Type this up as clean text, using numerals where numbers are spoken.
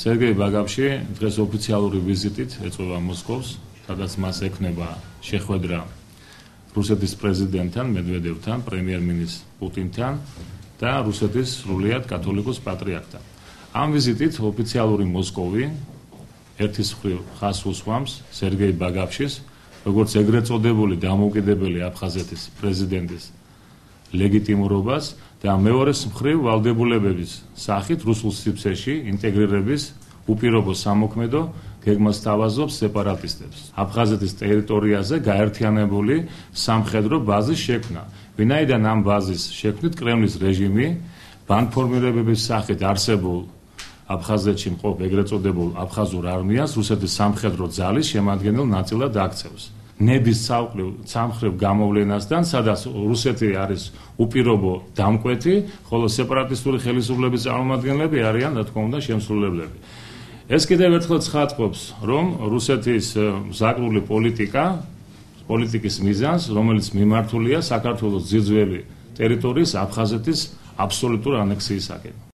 სერგეი ბაგაფში დღეს ოფიციალური ვიზიტით ეწვევა მოსკოვს, სადაც მას ექნება შეხვედრა რუსეთის პრეზიდენტთან, მედვედევთან, პრემიერ-მინისტრ პუტინთან და რუსეთის სრულიად კათოლიკოს პატრიარქთან. ამ ვიზიტით ოფიციალური მოსკოვი ერთის მხრივ ხაზს უსვამს სერგეი ბაგაფშის, როგორც ეგრეთ წოდებული დამოუკიდებელი აფხაზეთის პრეზიდენტის ლეგიტიმურობას და მეორეს მხრივ ვალდებულებების სახით რუსულ სივრცეში ინტეგრირების უპირობო სამოქმედო გეგმას თავაზობს სეპარატისტებს. აფხაზეთის ტერიტორიაზე გაერთიანებული სამხედრო ბაზის შექმნა. ვინაიდან ამ ბაზის შექმნით კრემლის რეჟიმი ბანდფორმირებების სახით არსებულ აფხაზეთში მყოფ ეგრეთ წოდებულ აფხაზურ არმიას რუსეთის სამხედრო ძალის შემადგენელ ნაწილად აქცევს. ნების სამხრივ გამოვლენასთან, სადაც რუსეთი არის უპირობო დამკვეთი, ხოლო სეპარატისტული ხელისუფლების წარმომადგენლები არიან, რა თქმა უნდა, შემსრულებლები. ეს კიდევ ერთხელ ცხადყოფს, რომ რუსეთის მზაკრული პოლიტიკის მიზანს, რომელიც მიმართულია საქართველოს ძირძველი ტერიტორიის აფხაზეთის აბსოლუტურ ანექსიისაკენ.